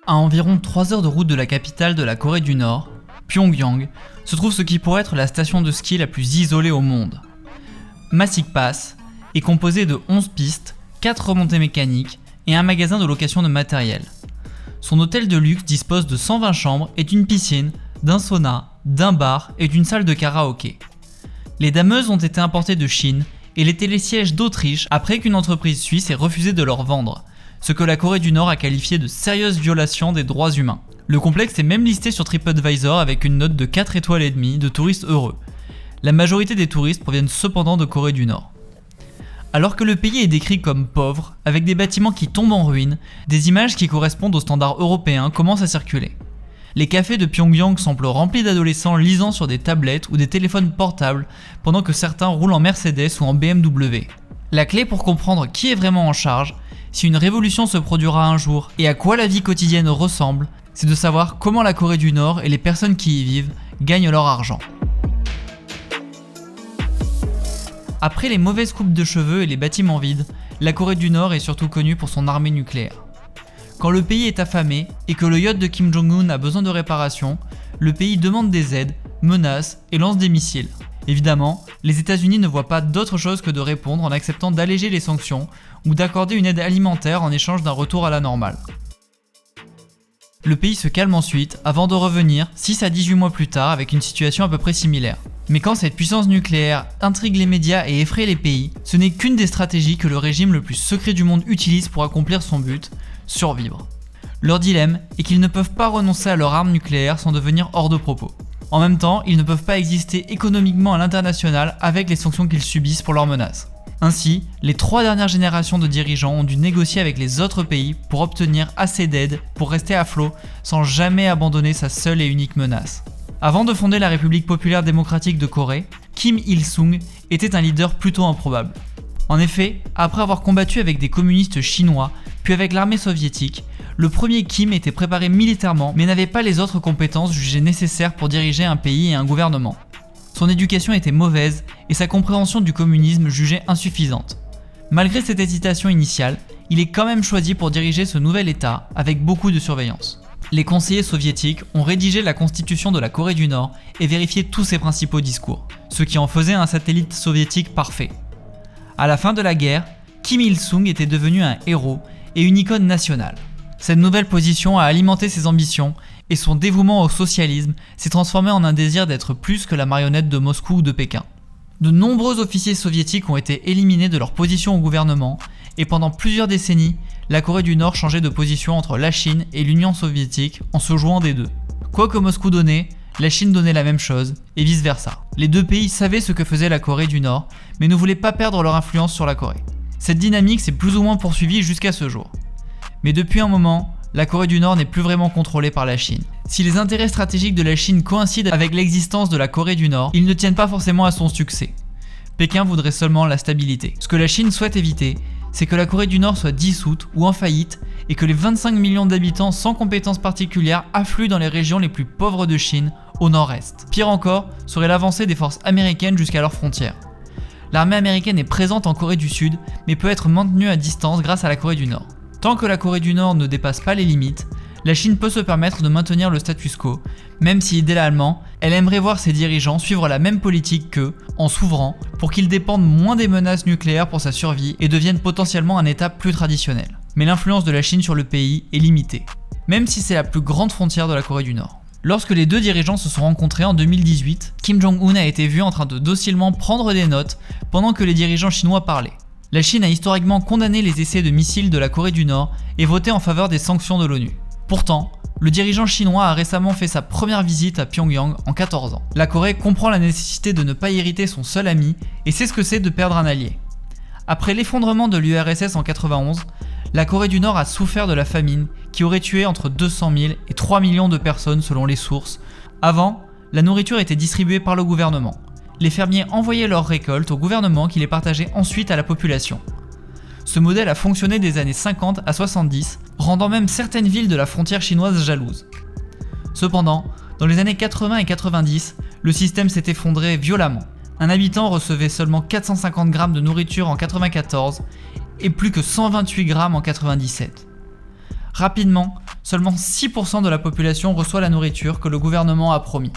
À environ 3 heures de route de la capitale de la Corée du Nord, Pyongyang, se trouve ce qui pourrait être la station de ski la plus isolée au monde. Masik Pass est composé de 11 pistes, 4 remontées mécaniques et un magasin de location de matériel. Son hôtel de luxe dispose de 120 chambres et d'une piscine, d'un sauna, d'un bar et d'une salle de karaoké. Les dameuses ont été importées de Chine et les télésièges d'Autriche après qu'une entreprise suisse ait refusé de leur vendre, ce que la Corée du Nord a qualifié de sérieuse violation des droits humains. Le complexe est même listé sur TripAdvisor avec une note de 4 étoiles et demie de touristes heureux. La majorité des touristes proviennent cependant de Corée du Nord. Alors que le pays est décrit comme pauvre, avec des bâtiments qui tombent en ruine, des images qui correspondent aux standards européens commencent à circuler. Les cafés de Pyongyang semblent remplis d'adolescents lisant sur des tablettes ou des téléphones portables pendant que certains roulent en Mercedes ou en BMW. La clé pour comprendre qui est vraiment en charge, si une révolution se produira un jour et à quoi la vie quotidienne ressemble, c'est de savoir comment la Corée du Nord et les personnes qui y vivent gagnent leur argent. Après les mauvaises coupes de cheveux et les bâtiments vides, la Corée du Nord est surtout connue pour son armée nucléaire. Quand le pays est affamé et que le yacht de Kim Jong-un a besoin de réparation, le pays demande des aides, menace et lance des missiles. Évidemment, les États-Unis ne voient pas d'autre chose que de répondre en acceptant d'alléger les sanctions ou d'accorder une aide alimentaire en échange d'un retour à la normale. Le pays se calme ensuite avant de revenir 6 à 18 mois plus tard avec une situation à peu près similaire. Mais quand cette puissance nucléaire intrigue les médias et effraie les pays, ce n'est qu'une des stratégies que le régime le plus secret du monde utilise pour accomplir son but, survivre. Leur dilemme est qu'ils ne peuvent pas renoncer à leur arme nucléaire sans devenir hors de propos. En même temps, ils ne peuvent pas exister économiquement à l'international avec les sanctions qu'ils subissent pour leurs menaces. Ainsi, les 3 dernières générations de dirigeants ont dû négocier avec les autres pays pour obtenir assez d'aide pour rester à flot sans jamais abandonner sa seule et unique menace. Avant de fonder la République populaire démocratique de Corée, Kim Il-sung était un leader plutôt improbable. En effet, après avoir combattu avec des communistes chinois, puis avec l'armée soviétique, le premier Kim était préparé militairement mais n'avait pas les autres compétences jugées nécessaires pour diriger un pays et un gouvernement. Son éducation était mauvaise et sa compréhension du communisme jugée insuffisante. Malgré cette hésitation initiale, il est quand même choisi pour diriger ce nouvel État avec beaucoup de surveillance. Les conseillers soviétiques ont rédigé la constitution de la Corée du Nord et vérifié tous ses principaux discours, ce qui en faisait un satellite soviétique parfait. À la fin de la guerre, Kim Il-sung était devenu un héros et une icône nationale. Cette nouvelle position a alimenté ses ambitions et son dévouement au socialisme s'est transformé en un désir d'être plus que la marionnette de Moscou ou de Pékin. De nombreux officiers soviétiques ont été éliminés de leur position au gouvernement et pendant plusieurs décennies, la Corée du Nord changeait de position entre la Chine et l'Union soviétique en se jouant des deux. Quoi que Moscou donnait, la Chine donnait la même chose et vice versa. Les deux pays savaient ce que faisait la Corée du Nord mais ne voulaient pas perdre leur influence sur la Corée. Cette dynamique s'est plus ou moins poursuivie jusqu'à ce jour. Mais depuis un moment, la Corée du Nord n'est plus vraiment contrôlée par la Chine. Si les intérêts stratégiques de la Chine coïncident avec l'existence de la Corée du Nord, ils ne tiennent pas forcément à son succès. Pékin voudrait seulement la stabilité. Ce que la Chine souhaite éviter, c'est que la Corée du Nord soit dissoute ou en faillite et que les 25 millions d'habitants sans compétences particulières affluent dans les régions les plus pauvres de Chine, au nord-est. Pire encore, serait l'avancée des forces américaines jusqu'à leurs frontières. L'armée américaine est présente en Corée du Sud, mais peut être maintenue à distance grâce à la Corée du Nord. Tant que la Corée du Nord ne dépasse pas les limites, la Chine peut se permettre de maintenir le status quo, même si idéalement, elle aimerait voir ses dirigeants suivre la même politique qu'eux, en s'ouvrant, pour qu'ils dépendent moins des menaces nucléaires pour sa survie et deviennent potentiellement un État plus traditionnel. Mais l'influence de la Chine sur le pays est limitée, même si c'est la plus grande frontière de la Corée du Nord. Lorsque les deux dirigeants se sont rencontrés en 2018, Kim Jong-un a été vu en train de docilement prendre des notes pendant que les dirigeants chinois parlaient. La Chine a historiquement condamné les essais de missiles de la Corée du Nord et voté en faveur des sanctions de l'ONU. Pourtant, le dirigeant chinois a récemment fait sa première visite à Pyongyang en 14 ans. La Corée comprend la nécessité de ne pas irriter son seul ami et sait ce que c'est de perdre un allié. Après l'effondrement de l'URSS en 91, la Corée du Nord a souffert de la famine qui aurait tué entre 200 000 et 3 millions de personnes selon les sources. Avant, la nourriture était distribuée par le gouvernement. Les fermiers envoyaient leurs récoltes au gouvernement qui les partageait ensuite à la population. Ce modèle a fonctionné des années 50 à 70, rendant même certaines villes de la frontière chinoise jalouses. Cependant, dans les années 80 et 90, le système s'est effondré violemment. Un habitant recevait seulement 450 grammes de nourriture en 94 et plus que 128 grammes en 97. Rapidement, seulement 6% de la population reçoit la nourriture que le gouvernement a promis.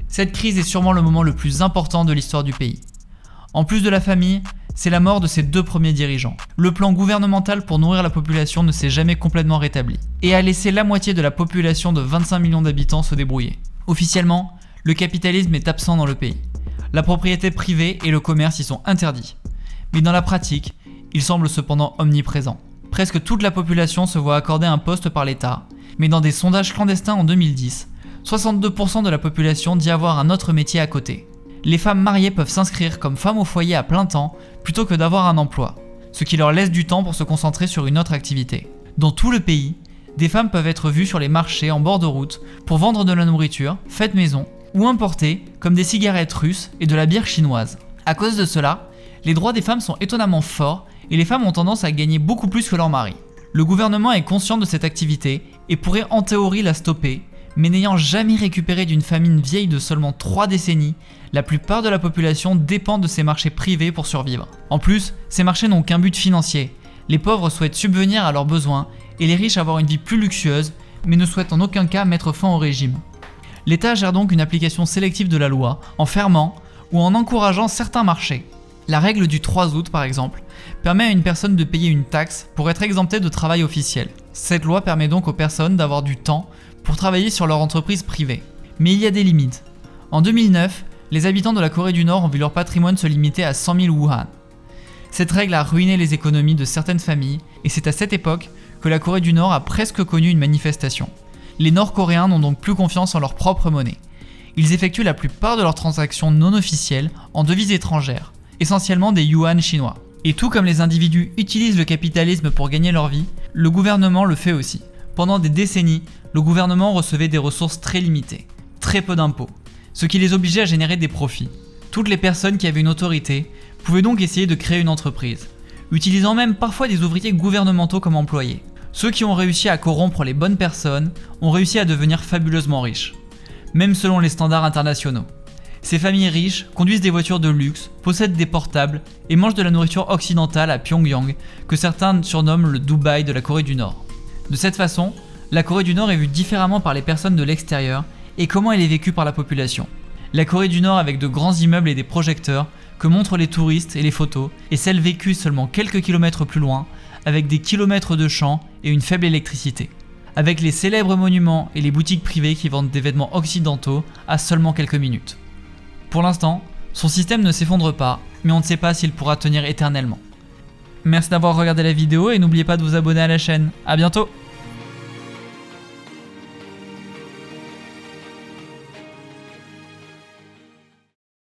Cette crise est sûrement le moment le plus important de l'histoire du pays. En plus de la famille, c'est la mort de ses 2 premiers dirigeants. Le plan gouvernemental pour nourrir la population ne s'est jamais complètement rétabli et a laissé la moitié de la population de 25 millions d'habitants se débrouiller. Officiellement, le capitalisme est absent dans le pays. La propriété privée et le commerce y sont interdits. Mais dans la pratique, il semble cependant omniprésent. Presque toute la population se voit accorder un poste par l'État, mais dans des sondages clandestins en 2010, 62% de la population dit avoir un autre métier à côté. Les femmes mariées peuvent s'inscrire comme femmes au foyer à plein temps plutôt que d'avoir un emploi, ce qui leur laisse du temps pour se concentrer sur une autre activité. Dans tout le pays, des femmes peuvent être vues sur les marchés en bord de route pour vendre de la nourriture, faite maison, ou importée, comme des cigarettes russes et de la bière chinoise. À cause de cela, les droits des femmes sont étonnamment forts et les femmes ont tendance à gagner beaucoup plus que leurs maris. Le gouvernement est conscient de cette activité et pourrait en théorie la stopper, mais n'ayant jamais récupéré d'une famine vieille de seulement 3 décennies, la plupart de la population dépend de ces marchés privés pour survivre. En plus, ces marchés n'ont qu'un but financier. Les pauvres souhaitent subvenir à leurs besoins et les riches avoir une vie plus luxueuse, mais ne souhaitent en aucun cas mettre fin au régime. L'État gère donc une application sélective de la loi en fermant ou en encourageant certains marchés. La règle du 3 août par exemple permet à une personne de payer une taxe pour être exemptée de travail officiel. Cette loi permet donc aux personnes d'avoir du temps pour travailler sur leur entreprise privée. Mais il y a des limites. En 2009, les habitants de la Corée du Nord ont vu leur patrimoine se limiter à 100 000 wuhan. Cette règle a ruiné les économies de certaines familles et c'est à cette époque que la Corée du Nord a presque connu une manifestation. Les Nord-Coréens n'ont donc plus confiance en leur propre monnaie. Ils effectuent la plupart de leurs transactions non officielles en devises étrangères, essentiellement des yuan chinois. Et tout comme les individus utilisent le capitalisme pour gagner leur vie, le gouvernement le fait aussi. Pendant des décennies, le gouvernement recevait des ressources très limitées, très peu d'impôts, ce qui les obligeait à générer des profits. Toutes les personnes qui avaient une autorité pouvaient donc essayer de créer une entreprise, utilisant même parfois des ouvriers gouvernementaux comme employés. Ceux qui ont réussi à corrompre les bonnes personnes ont réussi à devenir fabuleusement riches, même selon les standards internationaux. Ces familles riches conduisent des voitures de luxe, possèdent des portables et mangent de la nourriture occidentale à Pyongyang, que certains surnomment le Dubaï de la Corée du Nord. De cette façon, la Corée du Nord est vue différemment par les personnes de l'extérieur et comment elle est vécue par la population. La Corée du Nord avec de grands immeubles et des projecteurs que montrent les touristes et les photos, et celle vécue seulement quelques kilomètres plus loin, avec des kilomètres de champs et une faible électricité. Avec les célèbres monuments et les boutiques privées qui vendent des vêtements occidentaux à seulement quelques minutes. Pour l'instant, son système ne s'effondre pas, mais on ne sait pas s'il pourra tenir éternellement. Merci d'avoir regardé la vidéo et n'oubliez pas de vous abonner à la chaîne. A bientôt!